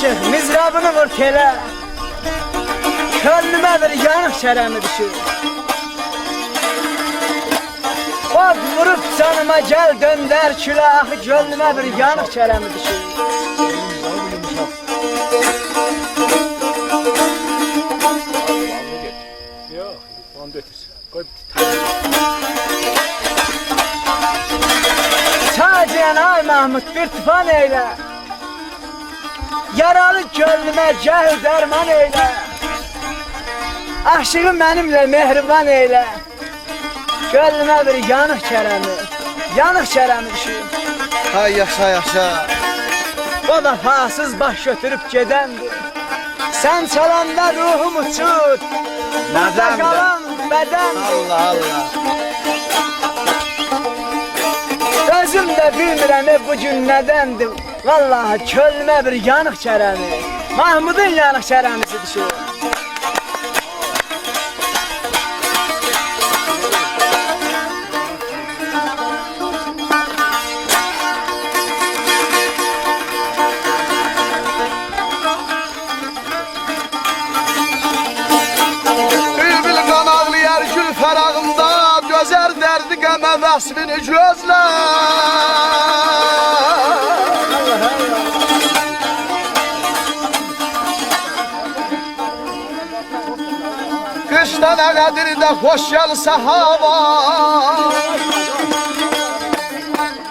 aşık mizrabını vur tele, könlüme bir yanık çərəmi düşür. Od vurup canıma gel dönder külahı, gönlüme bir yanık çərəmi düşür. Yok, onu götürsün. Koy. Taciyen ay Mahmut bir tufan eyle, yaralı gönlüme gel derman eyle. Aşığım benimle mehriban eyle, gönlüme bir yanık çərəmi düşür. Hay yaşa yaşa. O vefasız baş götürüp gedendir. Sen çalanda ruhum uçur, Neden de? kalan bedendir. Allah Allah. Özüm de bilmirəm bugün nədəndir. Vallahi könlüme bir yanık çərəmi, Mahmud'un yanık çərəmisi düşür. Bülbül kan ağlayar gül ferağında, gözer derdi qəmə vəsfini gözlə. Qışda nə qədirdə xoş gəlsə hava,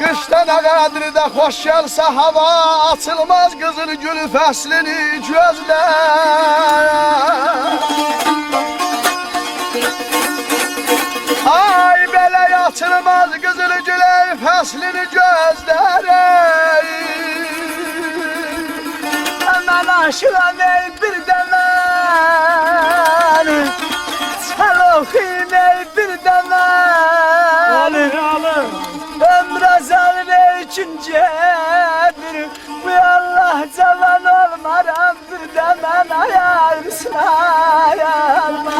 qışda nə qədirdə xoş gəlsə hava, açılmaz qızıl gül fəslini gözlə. Ay belə açılmaz qızıl gülün fəslini gözlər. Mən aşığam ey bir də mən, çəl oxuyum ey bir də mən. Alın. Ömrə zalım ey üçüncədir, bu Allah cavan olmaram bir də mən ayarmışsın ayarma.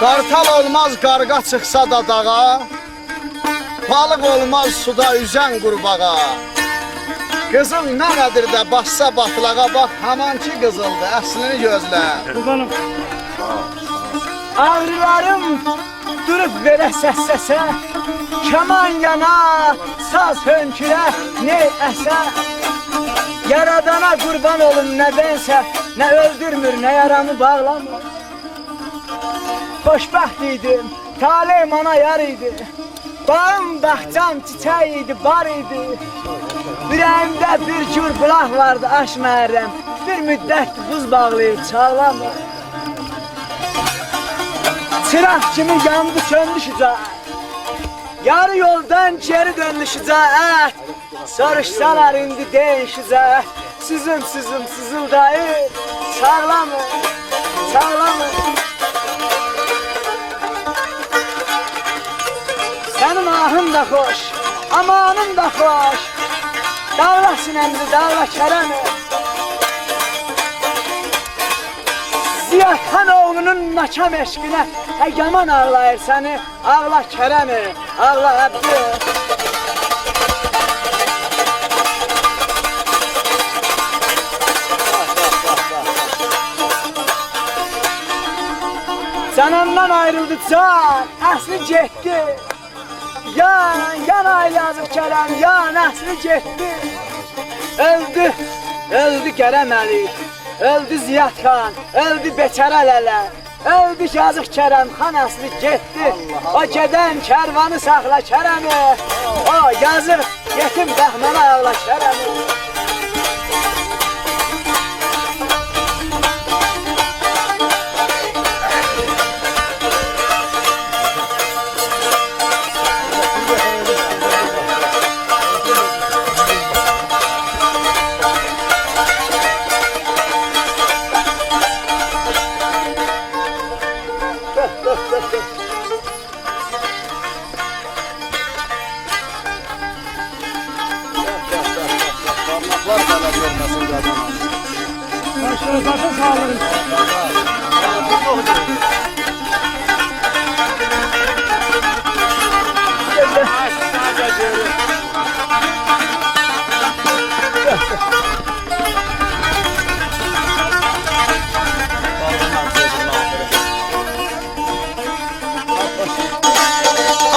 Qartal olmaz qarqa çıxsa da dağa, balıq olmaz suda üzən qurbağa. Qızıl nə qədir də bassa batlağa, bax hamanki qızıldı, əslini gözlə. Kurbanım. Ağrılarım durup verə səs-səsə, kaman yana, saz hönkürə, ne əsə. Yaradana qurban olum nədənsə, nə öldürmür, nə yaramı bağlamır. Xoşbəxt idim, talihim ona yar idi. Bağım, baxcam, çiçək idi, bar idi. Ürəyimdə bir cür bulaq vardı, aşmərəm. Bir müddət buz bağlayıb çağlamır. Çıraq kimi yandı, söndü şücaət. Yarı yoldan geri döndü şücaət. Soruşsalar indi deyin şücaət. Sızım, sızıldayır, çağlamır, çağlamır. Sənin ahın da xoş, amanın da xoş. Dağla sinəmzi, dağla kərəmi. Ziyadxan oğlunun nakam eşqinə yaman ağlayır səni. Ağla kərəmi, ağla əbdi. Canımdan ayrıldı can, əsli getdi. Yan ay yazıb kərəm, yan əsli getdi. Öldü Kərəm Əli, öldü Ziyad xan, öldü Beçərə lələ. Öldü yazıq Kərəm xan əsli getdi. O gedən kərvanı saxla Kərəmi. O yazıq yetim bəhmənə ağla Kərəmi. Başına sağlık.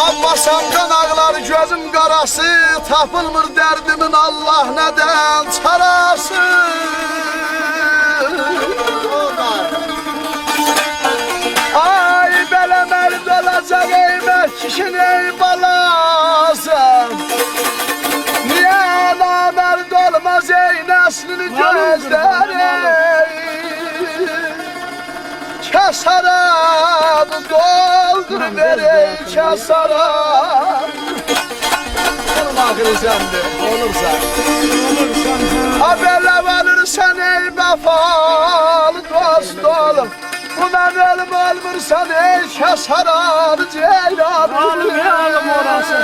Abbasamdan ağlar gözüm qarası, tapılmır dərdimin Allah nədən çarası. Ay belə mərd olacaq ey məhkişin ey balası. Niyə namərd olmaz ey nəslini gözləri? Kəsərəm, doldur verey kəsərəm. Onun axırı səndir, olursan. Ha belə valırsan ey vəfalı dost oğlum. Bu mən ölüm olmursan ey kəsərəm ceylan. Alım orası.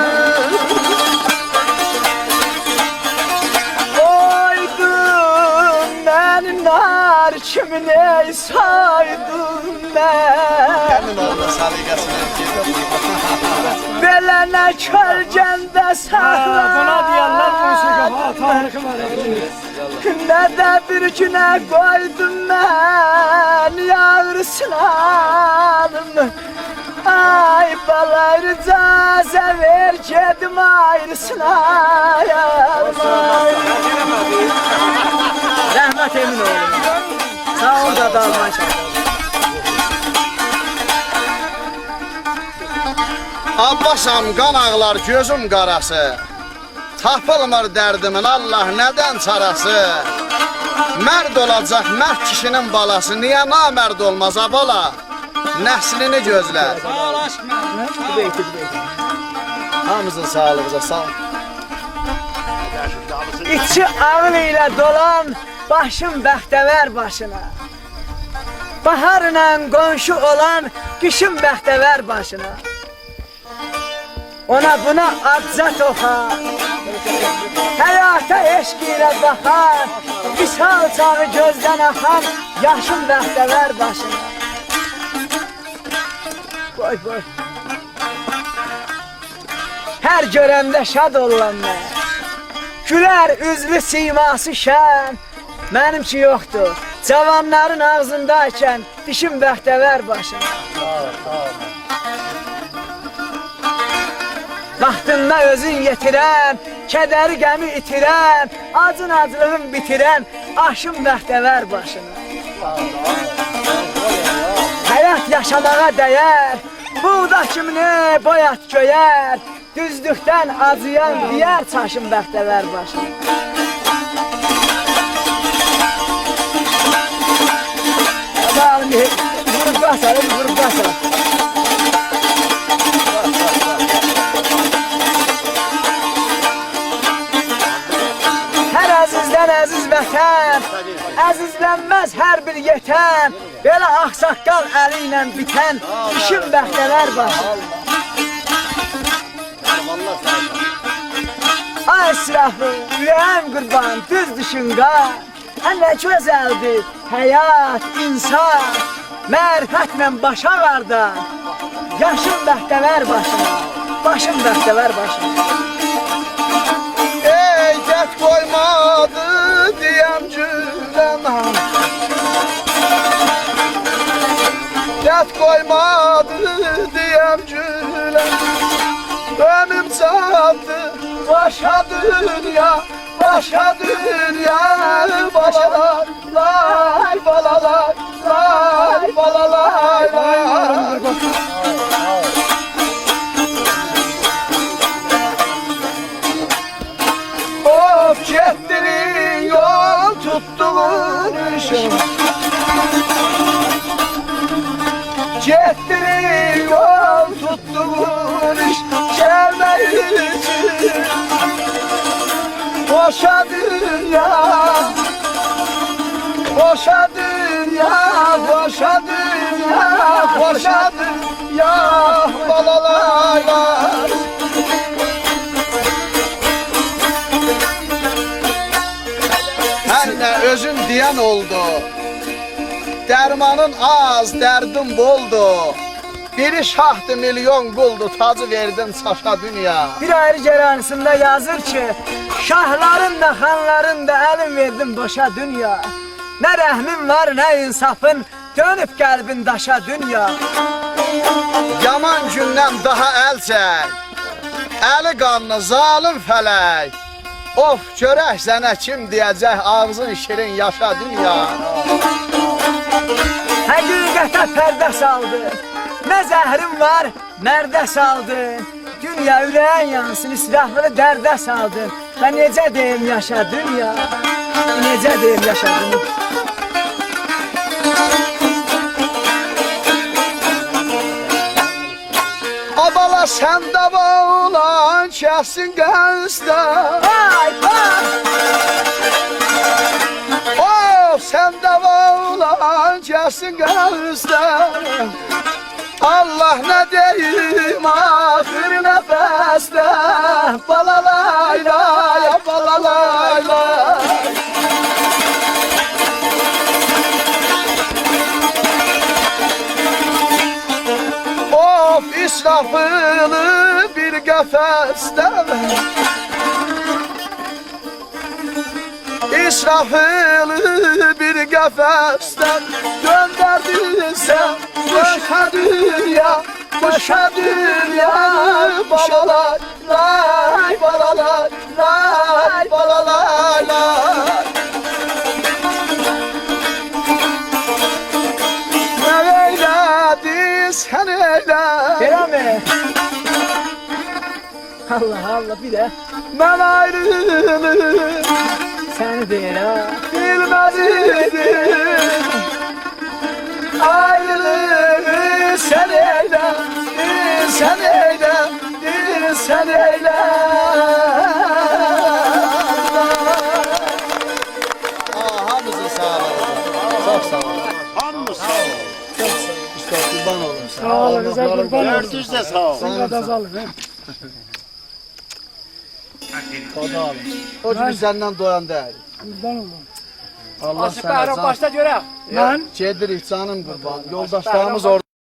Oydum mənim nar kimin ey saydım mən. Həmin orada saliqəsini Belə nə kölgəndə Buna deyərlər bu işe saxladım. kafa tarixi var. Nə də bir günə qoydum mən yağır sınalım. Ay balar icazə ver gedim ayrısınayım. Rəhmət emin olun. Sağ ol da dalman Abbasam qan ağlar gözüm qarası. Tapılmır dərdimin Allah nədən çarası. Mərd olacaq mərd kişinin balası. Niyə namərd olmaz abala? Nəslini gözlər. Hamımızın sağlığıza sağ ol. İçi ağıl ilə dolan başım bəxtəvər başına. Baharla qonşu olan qışın bəxtəvər başına. Ona buna acza toxar, həyata eşq ilə baxar, visal çağı gözdən axan yaşım bəxtəvər başına. Boy boy. Hər görəndə şad olan mən, gülər üzlü siması şən, mənimki yoxdur. Cavanların ağzındaykən dişim bəxtəvər başına. Vaxtında özün yetirən, kədəri qəmi itirən, acın acılığın bitirən, aşım bəxtəvər başına. Həyat yaşamağa dəyər, buğda kimini boyat göyər, düzlükdən acıyan diyər çaşım bəxtəvər başına. Vurub basalım, vurub basalım. Əziz vətən, əzizlənməz hər bir yetən, belə ağsaqqal əli ilə bitən işin bəxtəvər başı. Ay silahlı, ürəyim qurban, düz düşünqa, nə gözəldir həyat, insan, mərifətlə başa qardan, yaşın bəxtəvər başına, başın bəxtəvər başına. Ey get koymadı diyem cüllem. Get koymadı diyem cüllem. Ömüm çattı başa dünya, başa dünya. Balalar, lay balalar, lay balalar, lay. Gettirin yol tuttuğun işim. Gettirin yol tuttuğun iş. Gelmeyin için boşa dünya, boşa dünya, boşa dünya, boşa dünya. Balalaylar. Hər nə özün deyən oldu. Dərmanın az, dərdim boldu. Biri şahdı milyon quldu, tacı verdin çaşa dünya. Bir ayrı geransında yazır ki, şahların da xanların da əlim verdim boşa dünya. Nə rəhmin var, nə insafın, dönüb qəlbin daşa dünya. Yaman gündən daha əl çək, əli qanlı zalim fələk. Of, görək sənə kim deyəcək, ağzın şirin yaşa dünya. Həqiqətə pərdə saldı, nə zəhrim var, mərdə saldı. Dünya ürəyin yansın, israfını dərdə saldı. Və necə deyim yaşa dünya, necə deyim yaşa dünya. Abala səndə olan kəsin qəzdə. Vay vay! Of, səndə olan kəsin qəzdə. Allah nə deyim axır nəfəsdə. Balalayla, ya balalayla. Of, israfını bir qəfəsdə. İsrafili bir qəfəsdən göndərdinsən başa dünya, başa dünya. Balalar, lay balalar, lay balalar, lay. Nə eylədin sən eylə. Verəmi? Allah Allah bir də Mən ayrılır səni deyirəm. bilməz idim. Ayrılır sən eylə, sən eylə, sən eylə. Hamınızın sağ olun. Çok sağ olun. Hamımız sağ ol. Usta kurban olun. Sağ olun, bize kurban olsun. Dördüz de sağ ol. O gün senden doyan değil. Kurban olun. Allah sana can. Başta görək. Ben Cedirik canım kurban. Yoldaşlarımız orada.